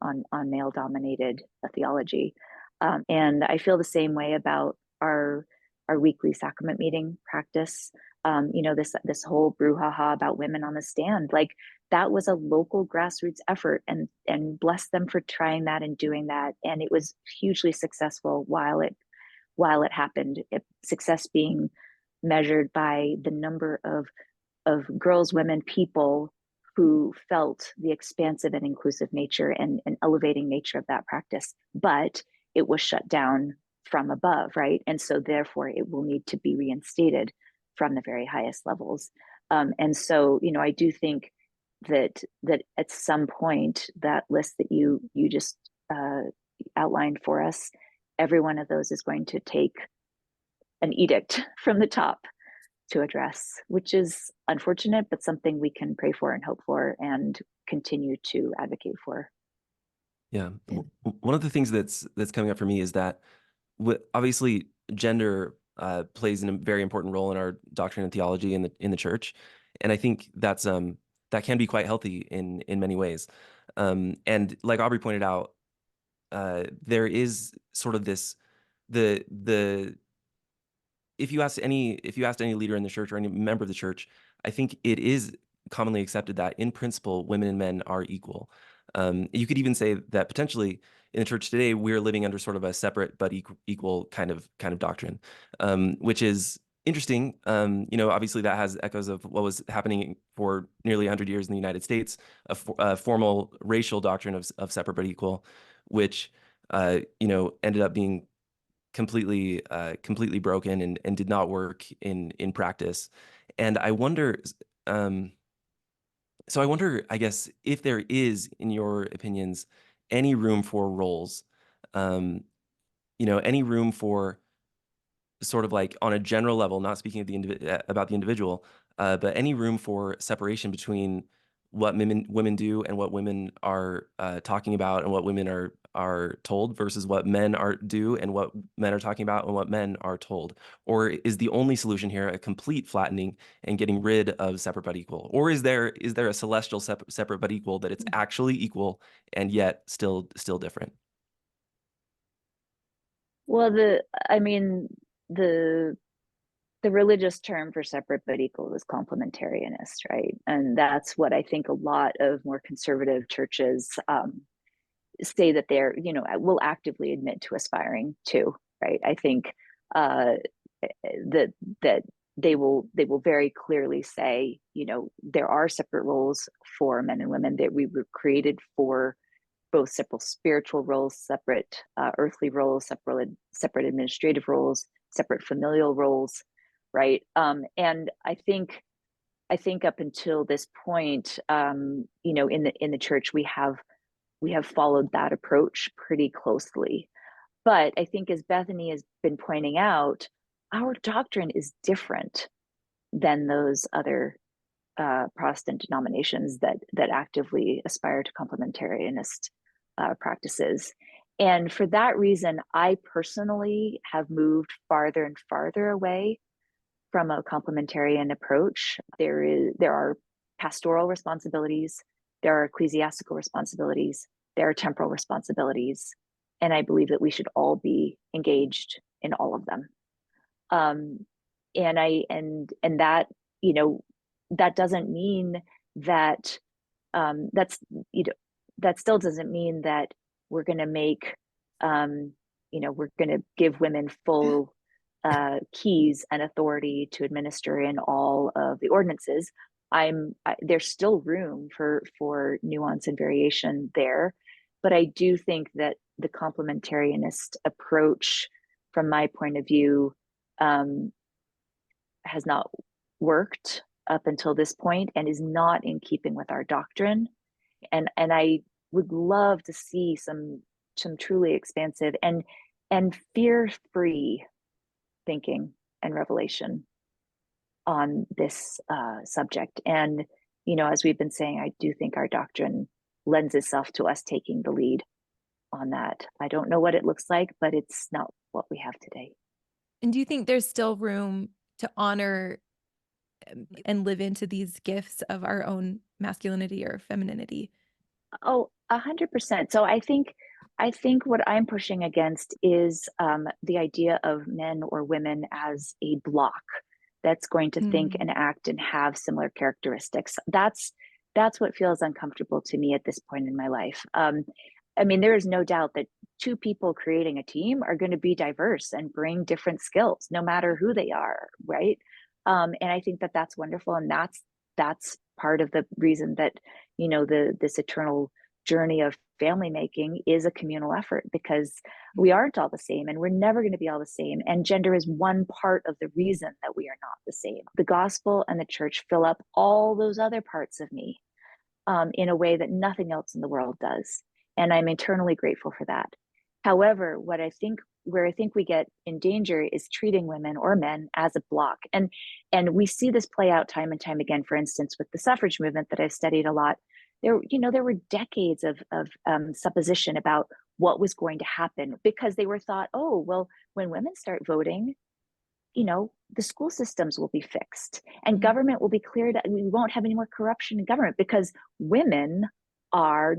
male dominated theology. And I feel the same way about our weekly sacrament meeting practice. You know, this whole brouhaha about women on the stand, like, that was a local grassroots effort, and bless them for trying that and doing that. And it was hugely successful while it happened. Success being measured by the number of girls, women, people who felt the expansive and inclusive nature and elevating nature of that practice. But it was shut down from above, right? And so therefore it will need to be reinstated from the very highest levels. And so, you know, I do think that at some point, that list that you just outlined for us, every one of those is going to take an edict from the top to address, which is unfortunate, but something we can pray for and hope for and continue to advocate for. Yeah. One of the things that's coming up for me is that obviously gender plays a very important role in our doctrine and theology in the church, and I think that's that can be quite healthy in many ways. And like Aubrey pointed out, there is sort of this if you asked any leader in the church or any member of the church, I think it is commonly accepted that in principle women and men are equal. You could even say that potentially in the church today we're living under sort of a separate but equal kind of doctrine, which is interesting. You know, obviously that has echoes of what was happening for nearly 100 years in the United States, a formal racial doctrine of separate but equal, which you know, ended up being completely broken and did not work in practice. And I wonder, so I wonder, I guess, if there is, in your opinions, any room for roles, any room for sort of like on a general level, not speaking of about the individual, but any room for separation between what women do and what women are talking about and what women are told versus what men do and what men are talking about and what men are told? Or is the only solution here a complete flattening and getting rid of separate but equal? Or is there a celestial separate but equal, that it's actually equal and yet still different? Well, the religious term for separate but equal is complementarianist, right? And that's what I think a lot of more conservative churches say that they're, will actively admit to aspiring to, right? I think that they will very clearly say, there are separate roles for men and women, that we were created for both separate spiritual roles, separate earthly roles, separate administrative roles, separate familial roles, right? And I think up until this point, in the church, we have followed that approach pretty closely. But I think, as Bethany has been pointing out, our doctrine is different than those other Protestant denominations that actively aspire to complementarianist practices. And for that reason, I personally have moved farther and farther away from a complementarian approach. There are pastoral responsibilities, there are ecclesiastical responsibilities, there are temporal responsibilities, and I believe that we should all be engaged in all of them. And that, that doesn't mean that that still doesn't mean that we're going to make we're going to give women full keys and authority to administer in all of the ordinances. There's still room for nuance and variation there, but I do think that the complementarianist approach, from my point of view, has not worked up until this point and is not in keeping with our doctrine. And I would love to see some truly expansive and fear-free thinking and revelation on this subject. And, as we've been saying, I do think our doctrine lends itself to us taking the lead on that. I don't know what it looks like, but it's not what we have today. And do you think there's still room to honor and live into these gifts of our own masculinity or femininity? Oh, 100%. So I think what I'm pushing against is the idea of men or women as a block that's going to think and act and have similar characteristics. That's what feels uncomfortable to me at this point in my life. There is no doubt that two people creating a team are going to be diverse and bring different skills, no matter who they are, right? And I think that that's wonderful, and that's part of the reason that this eternal journey of family making is a communal effort, because we aren't all the same and we're never going to be all the same. And gender is one part of the reason that we are not the same. The gospel and the church fill up all those other parts of me in a way that nothing else in the world does. And I'm eternally grateful for that. However, where I think we get in danger is treating women or men as a block. And we see this play out time and time again. For instance, with the suffrage movement that I've studied a lot, there were decades of supposition about what was going to happen, because they were thought, oh, well, when women start voting, the school systems will be fixed and government will be cleared. We won't have any more corruption in government because women are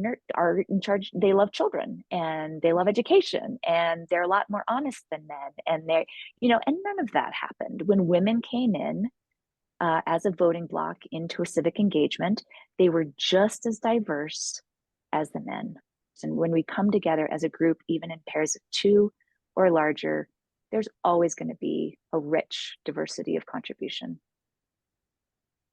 in charge. They love children and they love education and they're a lot more honest than men. And and none of that happened. When women came in as a voting bloc into a civic engagement, they were just as diverse as the men. And when we come together as a group, even in pairs of two or larger, there's always going to be a rich diversity of contribution.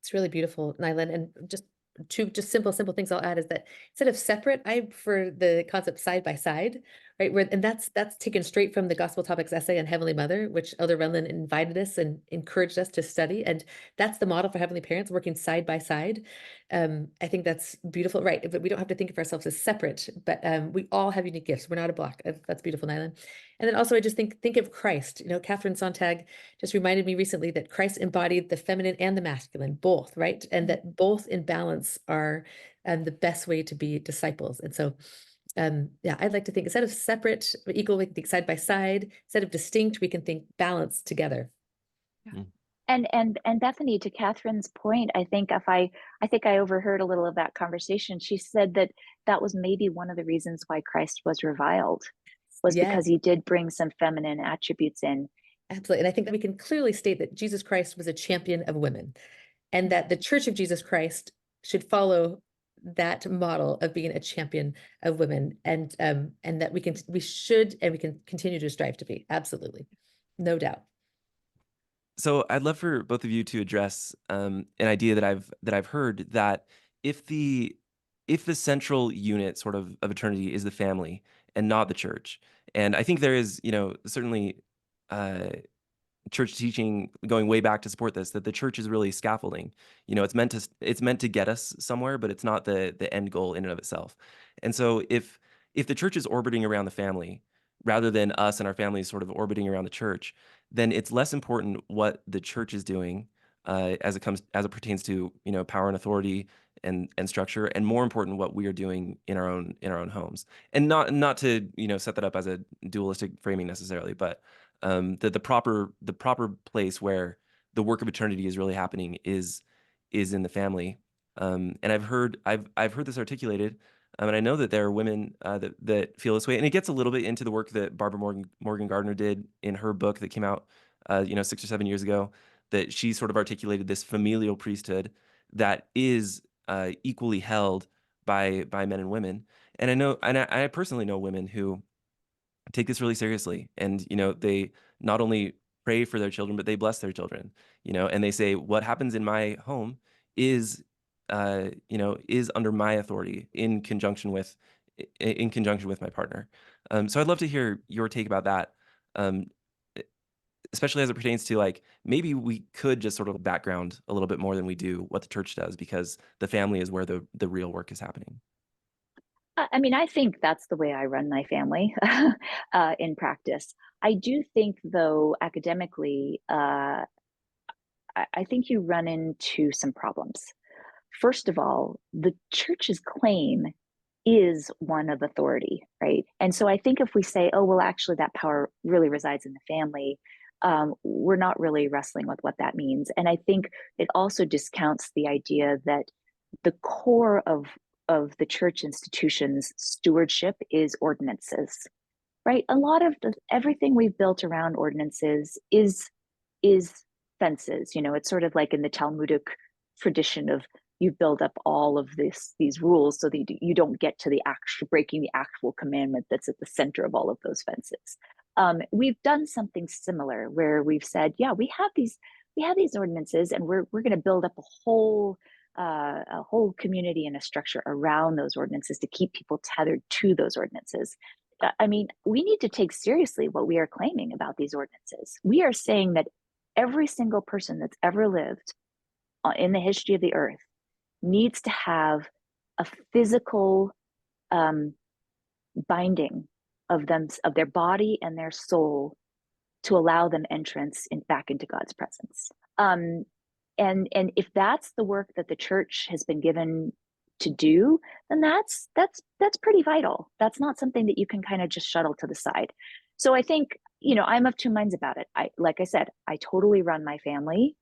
It's really beautiful, Neylan. And just two simple things I'll add is that instead of separate, I prefer the concept side by side, right? And that's taken straight from the Gospel Topics essay on Heavenly Mother, which Elder Renlund invited us and encouraged us to study. And that's the model for heavenly parents working side by side. I think that's beautiful, right? But we don't have to think of ourselves as separate, but we all have unique gifts. We're not a block. That's beautiful, Neylan. And then also I just think of Christ. Catherine Sontag just reminded me recently that Christ embodied the feminine and the masculine, both, right? And that both in balance are the best way to be disciples. And so yeah, I'd like to think instead of separate but equal, we can think side by side. Instead of distinct, we can think balanced together. Yeah. And Bethany, to Catherine's point, I think I overheard a little of that conversation. She said that was maybe one of the reasons why Christ was reviled, was because he did bring some feminine attributes in. Absolutely. And I think that we can clearly state that Jesus Christ was a champion of women, and that the Church of Jesus Christ should follow that model of being a champion of women, and that we can continue to strive to be. Absolutely. No doubt. So I'd love for both of you to address an idea that I've heard, that if the central unit sort of eternity is the family and not the church, and I think there is, certainly church teaching going way back to support this, that the church is really scaffolding. It's meant to get us somewhere, but it's not the end goal in and of itself. And so if the church is orbiting around the family rather than us and our families sort of orbiting around the church, then it's less important what the church is doing as it pertains to power and authority and structure, and more important what we are doing in our own homes. And not to set that up as a dualistic framing necessarily, but the proper place where the work of eternity is really happening is in the family. And I've heard this articulated, and I know that there are women that feel this way. And it gets a little bit into the work that Barbara Morgan Gardner did in her book that came out 6 or 7 years ago, that she sort of articulated this familial priesthood that is equally held by men and women. And I personally know women who take this really seriously, and they not only pray for their children, but they bless their children, and they say, what happens in my home is under my authority in conjunction with my partner. So I'd love to hear your take about that, especially as it pertains to, like, maybe we could just sort of background a little bit more than we do what the church does, because the family is where the real work is happening. I mean, I think that's the way I run my family in practice. I do think, though, academically, I think you run into some problems. First of all, the church's claim is one of authority, right? And so I think if we say, oh, well, actually, that power really resides in the family, we're not really wrestling with what that means. And I think it also discounts the idea that the core of the church institution's stewardship is ordinances, right? A lot of everything we've built around ordinances is fences. It's sort of like in the Talmudic tradition of, you build up all of these rules so that you don't get to breaking the actual commandment that's at the center of all of those fences. We've done something similar where we've said, yeah, we have these ordinances, and we're going to build up a whole community and a structure around those ordinances to keep people tethered to those ordinances. I mean, we need to take seriously what we are claiming about these ordinances. We are saying that every single person that's ever lived in the history of the earth needs to have a physical binding of their body and their soul to allow them entrance back into God's presence. And if that's the work that the church has been given to do, then that's pretty vital. That's not something that you can kind of just shuttle to the side. So I think, I'm of two minds about it. Like I said, I totally run my family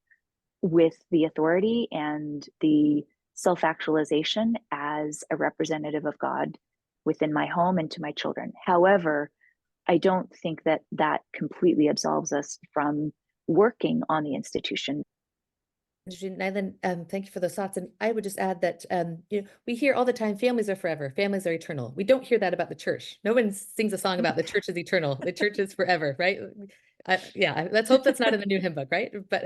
with the authority and the self-actualization as a representative of God within my home and to my children. However, I don't think that completely absolves us from working on the institution. Neylan, thank you for those thoughts. And I would just add that we hear all the time, families are forever, families are eternal. We don't hear that about the church. No one sings a song about the church is eternal. The church is forever, right? Yeah, let's hope that's not in the new hymn book, right? But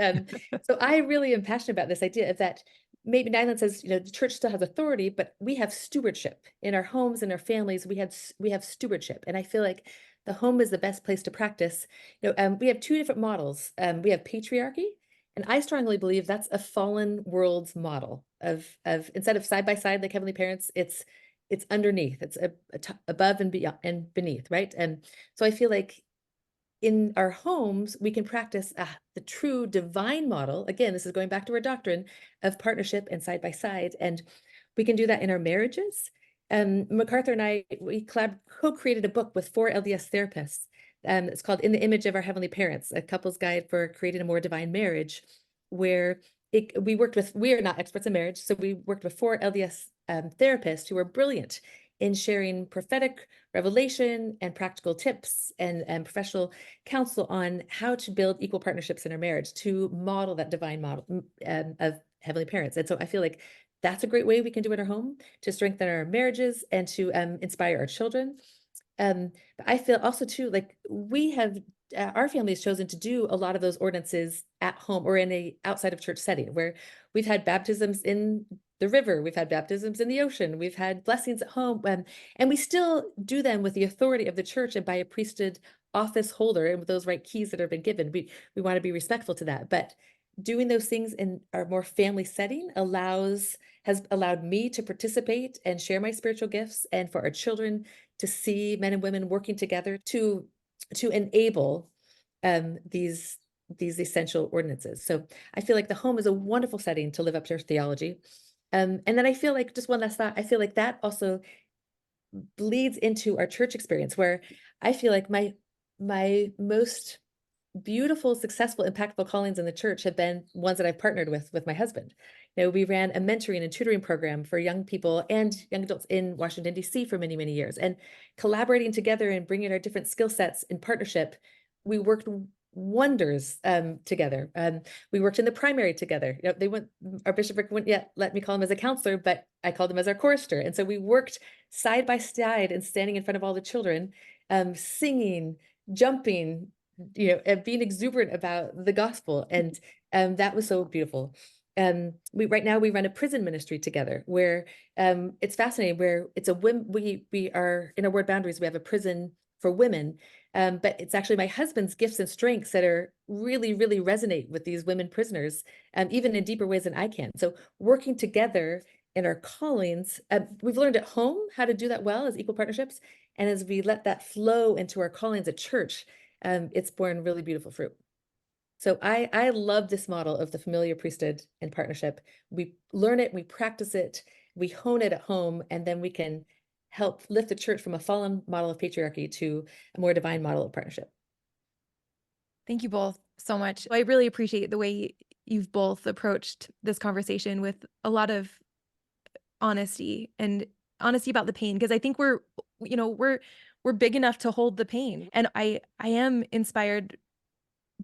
so I really am passionate about this idea of that maybe Neylan says, the church still has authority, but we have stewardship in our homes and our families. We have stewardship, and I feel like the home is the best place to practice. We have two different models. We have patriarchy, and I strongly believe that's a fallen world's model of instead of side by side like heavenly parents, it's underneath, it's above and beyond and beneath, right? And so I feel like in our homes, we can practice the true divine model. Again, this is going back to our doctrine of partnership and side by side. And we can do that in our marriages. MacArthur and I, we co-created a book with 4 LDS therapists. It's called In the Image of Our Heavenly Parents, a couple's guide for creating a more divine marriage, where we are not experts in marriage, so we worked with 4 LDS therapists who are brilliant in sharing prophetic revelation and practical tips and professional counsel on how to build equal partnerships in our marriage to model that divine model of heavenly parents. And so I feel like that's a great way we can do it at our home to strengthen our marriages and to inspire our children. But I feel also too, like we have, our family has chosen to do a lot of those ordinances at home or in a outside of church setting, where we've had baptisms in the river, we've had baptisms in the ocean, we've had blessings at home, and we still do them with the authority of the church and by a priesthood office holder and with those right keys that have been given. We want to be respectful to that, but doing those things in our more family setting has allowed me to participate and share my spiritual gifts, and for our children to see men and women working together to enable these essential ordinances. So I feel like the home is a wonderful setting to live up to our theology. And then I feel like, just one last thought, I feel like that also bleeds into our church experience, where I feel like my most beautiful, successful, impactful callings in the church have been ones that I've partnered with my husband. We ran a mentoring and tutoring program for young people and young adults in Washington, D.C. for many, many years. And collaborating together and bringing our different skill sets in partnership, we worked wonders together. We worked in the primary together. Our bishopric wouldn't yet let me call him as a counselor, but I called him as our chorister. And so we worked side by side and standing in front of all the children, singing, jumping, and being exuberant about the gospel. And that was so beautiful. Right now we run a prison ministry together, where it's fascinating, where it's we are in our ward boundaries, we have a prison for women, but it's actually my husband's gifts and strengths that are really, really resonate with these women prisoners, even in deeper ways than I can. So working together in our callings, we've learned at home how to do that well as equal partnerships. And as we let that flow into our callings at church, it's borne really beautiful fruit. So I love this model of the familiar priesthood and partnership. We learn it, we practice it, we hone it at home, and then we can help lift the church from a fallen model of patriarchy to a more divine model of partnership. Thank you both so much. I really appreciate the way you've both approached this conversation with a lot of honesty about the pain, because I think we're big enough to hold the pain. And I am inspired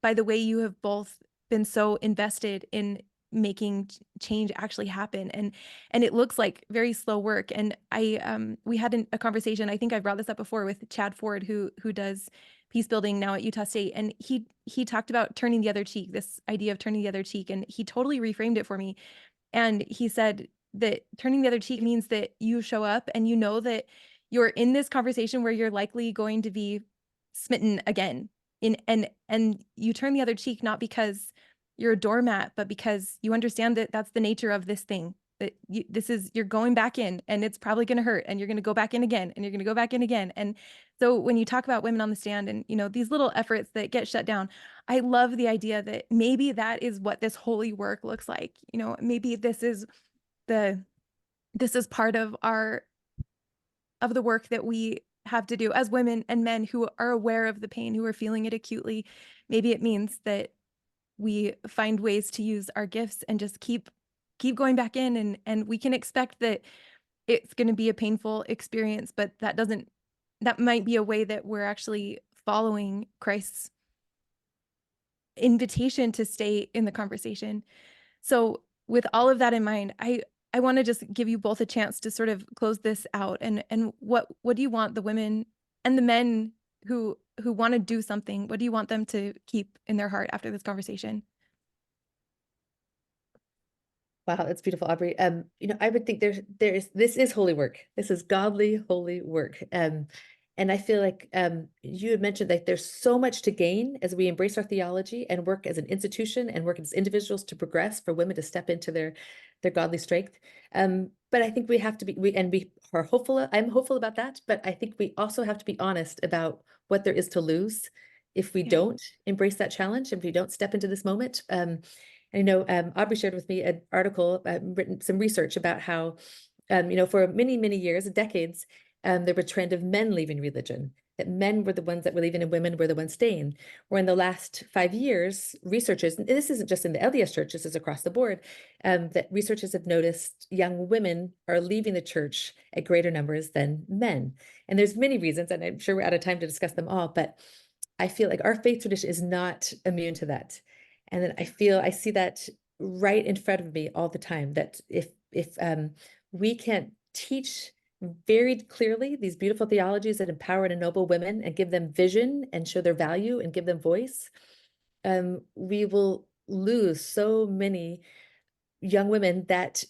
by the way you have both been so invested in making change actually happen. And it looks like very slow work. And we had a conversation, I think I brought this up before, with Chad Ford, who does peace building now at Utah State. And he talked about turning the other cheek, this idea of turning the other cheek. And he totally reframed it for me. And he said that turning the other cheek means that you show up and you know that you're in this conversation where you're likely going to be smitten again. And you turn the other cheek, not because you're a doormat, but because you understand that that's the nature of this thing, that you're going back in, and it's probably going to hurt, and you're going to go back in again, and you're going to go back in again. And so when you talk about women on the stand and, these little efforts that get shut down, I love the idea that maybe that is what this holy work looks like. Maybe this is part of the work that we have to do as women and men who are aware of the pain, who are feeling it acutely. Maybe it means that we find ways to use our gifts and just keep going back in, and we can expect that it's going to be a painful experience, but that might be a way that we're actually following Christ's invitation to stay in the conversation. So with all of that in mind, I want to just give you both a chance to sort of close this out. And what do you want the women and the men who want to do something, what do you want them to keep in their heart after this conversation? Wow, that's beautiful, Aubrey. I would think this is holy work. This is godly, holy work. And I feel like you had mentioned that there's so much to gain as we embrace our theology and work as an institution and work as individuals to progress, for women to step into their godly strength. But I think we have to be, we are hopeful. I'm hopeful about that, but I think we also have to be honest about what there is to lose if we don't embrace that challenge, if we don't step into this moment. Aubrey shared with me an article, written some research about how, for many, many years, decades, there was a trend of men leaving religion, that men were the ones that were leaving and women were the ones staying. Or in the last 5 years, researchers, and this isn't just in the LDS church, this is across the board, that researchers have noticed young women are leaving the church at greater numbers than men. And there's many reasons, and I'm sure we're out of time to discuss them all, but I feel like our faith tradition is not immune to that. And then I see that right in front of me all the time, that if we can't teach very clearly these beautiful theologies that empower and ennoble women and give them vision and show their value and give them voice, we will lose so many young women that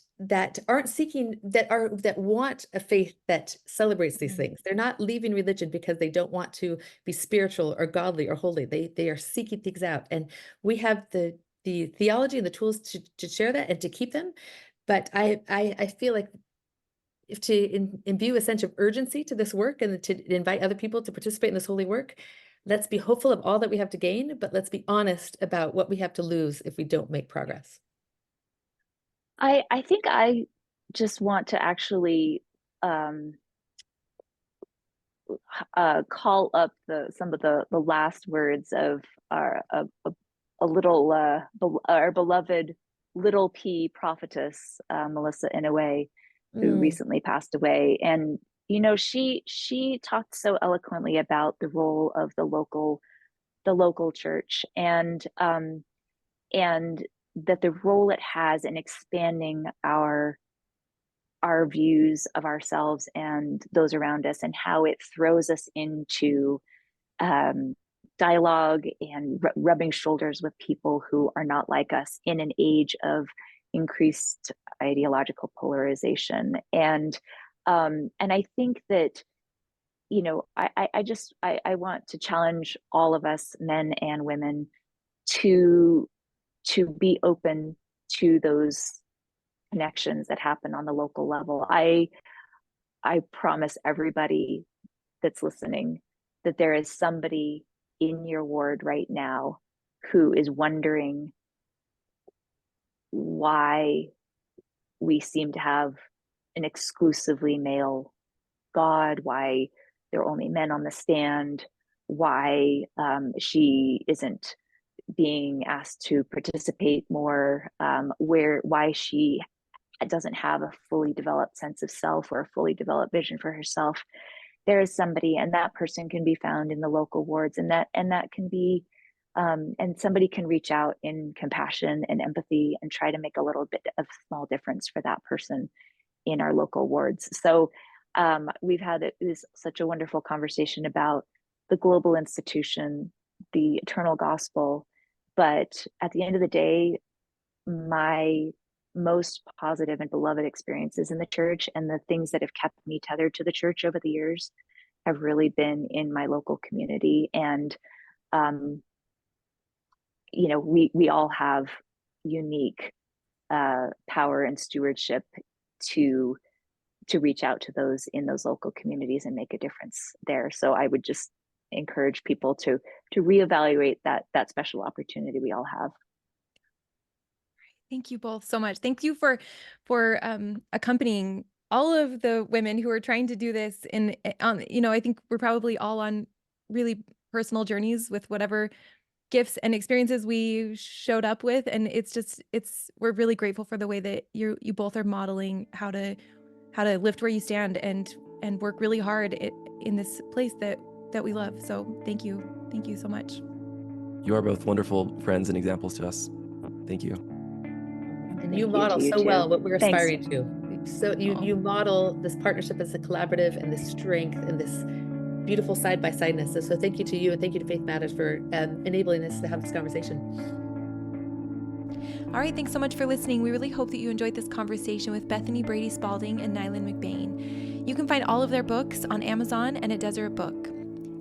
aren't seeking, that want a faith that celebrates these things. They're not leaving religion because they don't want to be spiritual or godly or holy. They are seeking things out, and we have the theology and the tools to share that and to keep them. But I feel like if to imbue a sense of urgency to this work and to invite other people to participate in this holy work, let's be hopeful of all that we have to gain, but let's be honest about what we have to lose if we don't make progress. I think I just want to actually call up some of the last words of our our beloved little P prophetess, Melissa Inouye, who recently passed away. And she talked so eloquently about the role of the local church, and that the role it has in expanding our views of ourselves and those around us, and how it throws us into dialogue and rubbing shoulders with people who are not like us in an age of increased ideological polarization. And I think that, I want to challenge all of us, men and women, to be open to those connections that happen on the local level. I promise everybody that's listening that there is somebody in your ward right now who is wondering why we seem to have an exclusively male God, why there are only men on the stand, why she isn't being asked to participate more, why she doesn't have a fully developed sense of self or a fully developed vision for herself. There is somebody, and that person can be found in the local wards, and that can be, and somebody can reach out in compassion and empathy and try to make a little bit of small difference for that person in our local wards. So we've had such a wonderful conversation about the global institution, the eternal gospel, but at the end of the day, my most positive and beloved experiences in the church, and the things that have kept me tethered to the church over the years, have really been in my local community. And we all have unique power and stewardship to reach out to those in those local communities and make a difference there. So I would just encourage people to reevaluate that special opportunity we all have. Thank you both so much. Thank you for accompanying all of the women who are trying to do this. And I think we're probably all on really personal journeys with whatever gifts and experiences we showed up with. And we're really grateful for the way that you both are modeling how to lift where you stand and work really hard in this place that we love. So thank you. Thank you so much. You are both wonderful friends and examples to us. Thank you. And you model so well what we're aspiring to. So you model this partnership as a collaborative, and this strength and this beautiful side-by-sideness. So thank you to you, and thank you to Faith Matters for enabling us to have this conversation. All right, thanks so much for listening. We really hope that you enjoyed this conversation with Bethany Brady Spalding and Neylan McBaine. You can find all of their books on Amazon and at Deseret Book.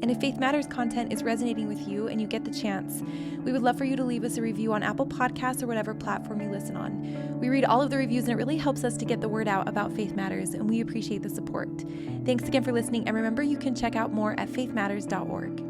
And if Faith Matters content is resonating with you and you get the chance, we would love for you to leave us a review on Apple Podcasts or whatever platform you listen on. We read all of the reviews and it really helps us to get the word out about Faith Matters, and we appreciate the support. Thanks again for listening, and remember, you can check out more at faithmatters.org.